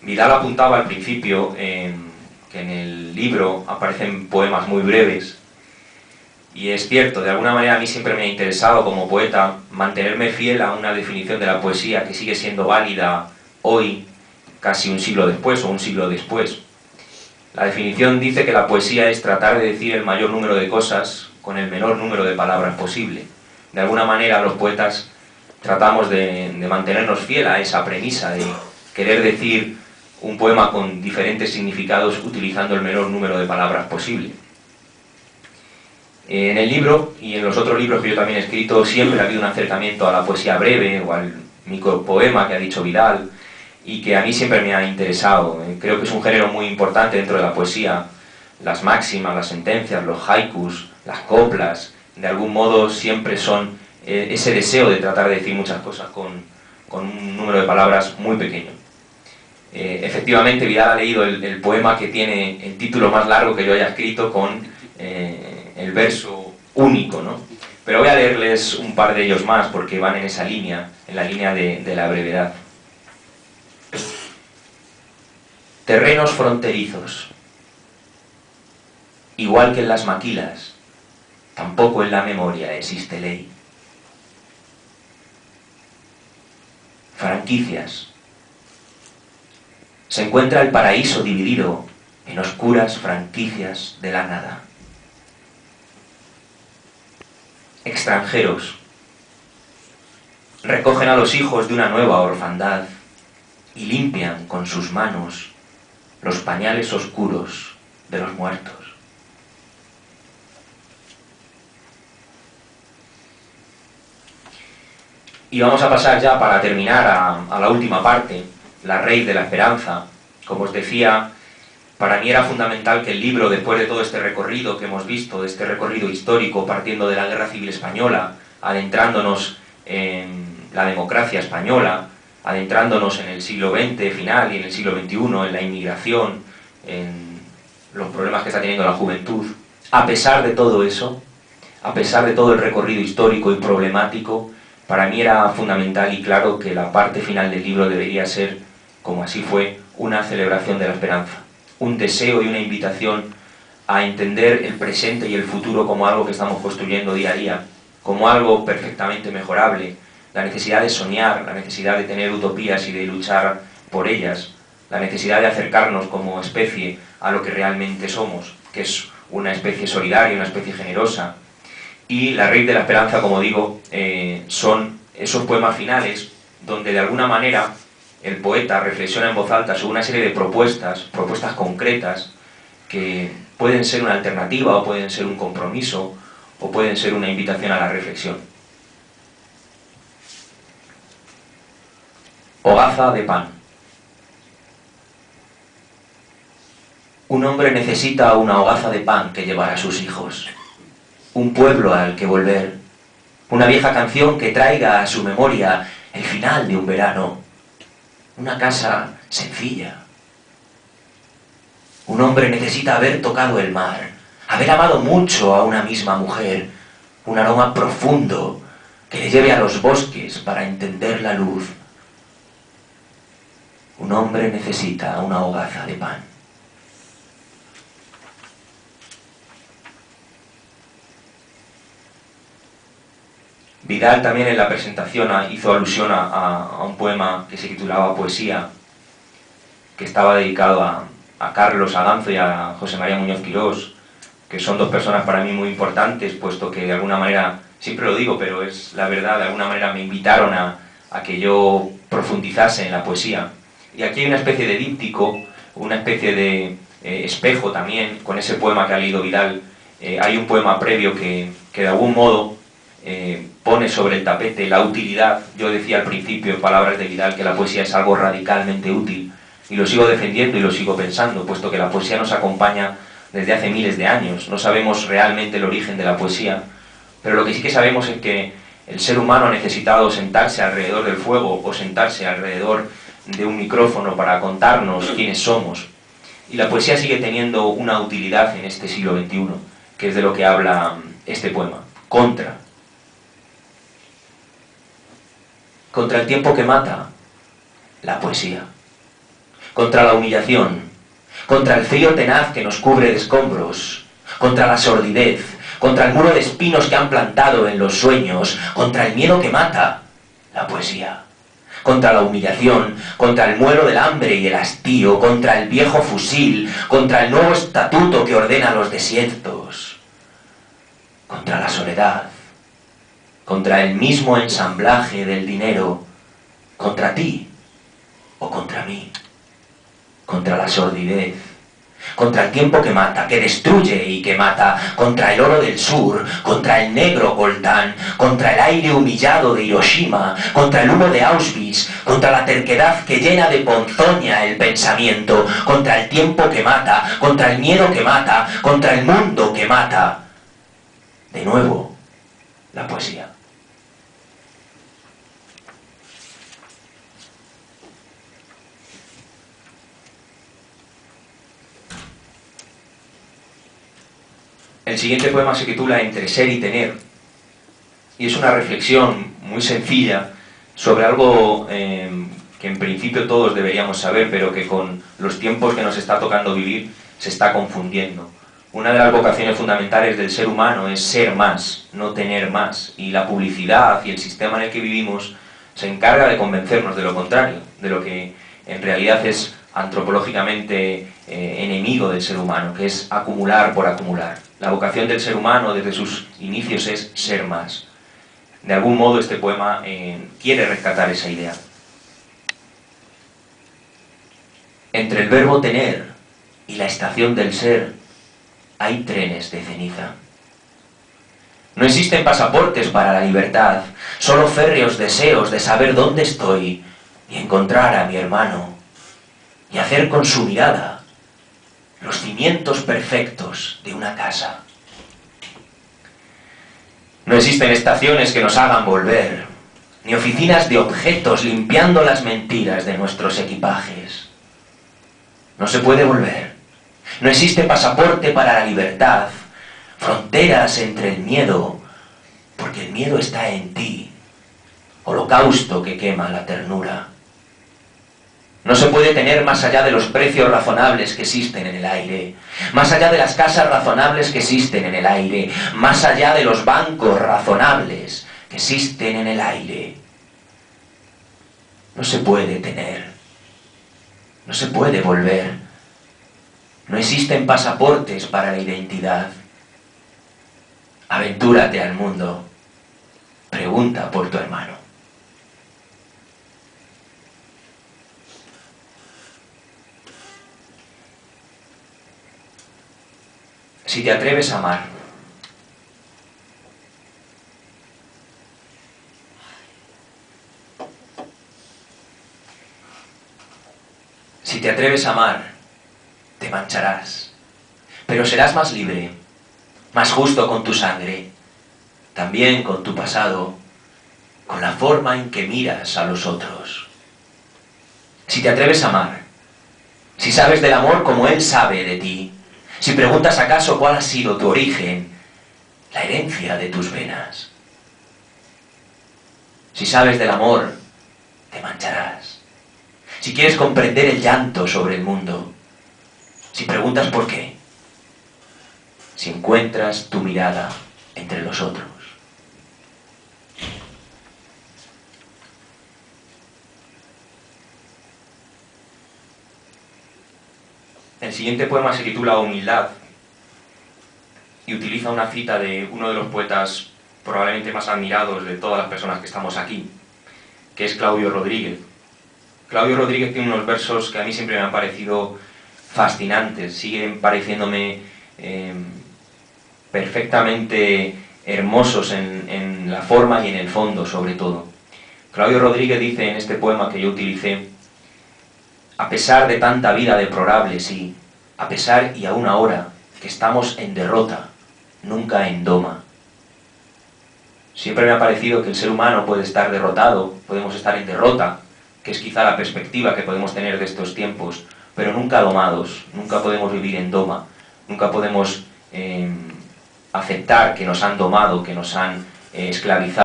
Vidal apuntaba al principio que en el libro aparecen poemas muy breves, y es cierto, de alguna manera a mí siempre me ha interesado como poeta mantenerme fiel a una definición de la poesía que sigue siendo válida hoy, casi un siglo después o un siglo después. La definición dice que la poesía es tratar de decir el mayor número de cosas con el menor número de palabras posible. De alguna manera los poetas tratamos de mantenernos fiel a esa premisa de querer decir un poema con diferentes significados utilizando el menor número de palabras posible. En el libro y en los otros libros que yo también he escrito siempre ha habido un acercamiento a la poesía breve o al micropoema que ha dicho Vidal, y que a mí siempre me ha interesado. Creo que es un género muy importante dentro de la poesía. Las máximas, las sentencias, los haikus, las coplas, de algún modo siempre son ese deseo de tratar de decir muchas cosas con un número de palabras muy pequeño. Efectivamente, Vidal ha leído el poema que tiene el título más largo que yo haya escrito con el verso único, ¿no? Pero voy a leerles un par de ellos más porque van en esa línea, en la línea de la brevedad. Terrenos fronterizos. Igual que en las maquilas, tampoco en la memoria existe ley. Franquicias. Se encuentra el paraíso dividido en oscuras franquicias de la nada. Extranjeros. Recogen a los hijos de una nueva orfandad y limpian con sus manos los pañales oscuros de los muertos. Y vamos a pasar ya, para terminar, a la última parte, la raíz de la esperanza. Como os decía, para mí era fundamental que el libro, después de todo este recorrido que hemos visto, de este recorrido histórico, partiendo de la Guerra Civil Española, adentrándonos en la democracia española, adentrándonos en el siglo XX final y en el siglo XXI, en la inmigración, en los problemas que está teniendo la juventud, a pesar de todo eso, a pesar de todo el recorrido histórico y problemático, para mí era fundamental y claro que la parte final del libro debería ser, como así fue, una celebración de la esperanza, un deseo y una invitación a entender el presente y el futuro como algo que estamos construyendo día a día, como algo perfectamente mejorable, la necesidad de soñar, la necesidad de tener utopías y de luchar por ellas, la necesidad de acercarnos como especie a lo que realmente somos, que es una especie solidaria, una especie generosa. Y la raíz de la esperanza, como digo, son esos poemas finales donde de alguna manera el poeta reflexiona en voz alta sobre una serie de propuestas concretas que pueden ser una alternativa o pueden ser un compromiso o pueden ser una invitación a la reflexión. Hogaza de pan. Un hombre necesita una hogaza de pan que llevar a sus hijos, un pueblo al que volver, una vieja canción que traiga a su memoria el final de un verano, una casa sencilla. Un hombre necesita haber tocado el mar, haber amado mucho a una misma mujer, un aroma profundo que le lleve a los bosques para entender la luz. Un hombre necesita una hogaza de pan. Vidal también en la presentación hizo alusión a un poema que se titulaba Poesía, que estaba dedicado a Carlos Adanzo y a José María Muñoz Quirós, que son dos personas para mí muy importantes, puesto que de alguna manera, siempre lo digo, pero es la verdad, de alguna manera me invitaron a que yo profundizase en la poesía. Y aquí hay una especie de díptico, una especie de espejo también, con ese poema que ha leído Vidal. Hay un poema previo que de algún modo pone sobre el tapete la utilidad. Yo decía al principio, en palabras de Vidal, que la poesía es algo radicalmente útil, y lo sigo defendiendo y lo sigo pensando, puesto que la poesía nos acompaña desde hace miles de años. No sabemos realmente el origen de la poesía, pero lo que sí que sabemos es que el ser humano ha necesitado sentarse alrededor del fuego o sentarse alrededor de un micrófono para contarnos quiénes somos. Y la poesía sigue teniendo una utilidad en este siglo XXI, que es de lo que habla este poema. Contra el tiempo que mata, la poesía. contra la humillación, contra el frío tenaz que nos cubre de escombros, contra la sordidez, contra el muro de espinos que han plantado en los sueños, contra el miedo que mata, la poesía, contra la humillación, contra el muelo del hambre y el hastío, contra el viejo fusil, contra el nuevo estatuto que ordena los desiertos, contra la soledad, contra el mismo ensamblaje del dinero, contra ti o contra mí, contra la sordidez, contra el tiempo que mata, que destruye y que mata, contra el oro del sur, contra el negro coltán, contra el aire humillado de Hiroshima, contra el humo de Auschwitz, contra la terquedad que llena de ponzoña el pensamiento, contra el tiempo que mata, contra el miedo que mata, contra el mundo que mata. De nuevo, la poesía. El siguiente poema se titula Entre ser y tener, y es una reflexión muy sencilla sobre algo que en principio todos deberíamos saber, pero que con los tiempos que nos está tocando vivir se está confundiendo. Una de las vocaciones fundamentales del ser humano es ser más, no tener más, y la publicidad y el sistema en el que vivimos se encarga de convencernos de lo contrario, de lo que en realidad es antropológicamente enemigo del ser humano, que es acumular por acumular. La vocación del ser humano desde sus inicios es ser más. De algún modo este poema quiere rescatar esa idea. Entre el verbo tener y la estación del ser hay trenes de ceniza. No existen pasaportes para la libertad, solo férreos deseos de saber dónde estoy y encontrar a mi hermano y hacer con su mirada los cimientos perfectos de una casa. No existen estaciones que nos hagan volver, ni oficinas de objetos limpiando las mentiras de nuestros equipajes. No se puede volver. No existe pasaporte para la libertad, fronteras entre el miedo, porque el miedo está en ti, holocausto que quema la ternura. No se puede tener más allá de los precios razonables que existen en el aire, más allá de las casas razonables que existen en el aire, más allá de los bancos razonables que existen en el aire. No se puede tener, no se puede volver, no existen pasaportes para la identidad. Aventúrate al mundo, pregunta por tu hermano. Si te atreves a amar, si te atreves a amar, te mancharás, pero serás más libre, más justo con tu sangre, también con tu pasado, con la forma en que miras a los otros. Si te atreves a amar, si sabes del amor como él sabe de ti, si preguntas acaso cuál ha sido tu origen, la herencia de tus venas. Si sabes del amor, te mancharás. Si quieres comprender el llanto sobre el mundo, si preguntas por qué, si encuentras tu mirada entre los otros. El siguiente poema se titula Humildad y utiliza una cita de uno de los poetas probablemente más admirados de todas las personas que estamos aquí, que es Claudio Rodríguez. Claudio Rodríguez tiene unos versos que a mí siempre me han parecido fascinantes, siguen pareciéndome perfectamente hermosos en la forma y en el fondo sobre todo. Claudio Rodríguez dice en este poema que yo utilicé: a pesar de tanta vida deplorable, sí, a pesar y aún ahora que estamos en derrota, nunca en doma. Siempre me ha parecido que el ser humano puede estar derrotado, podemos estar en derrota, que es quizá la perspectiva que podemos tener de estos tiempos, pero nunca domados, nunca podemos vivir en doma, nunca podemos aceptar que nos han domado, que nos han esclavizado.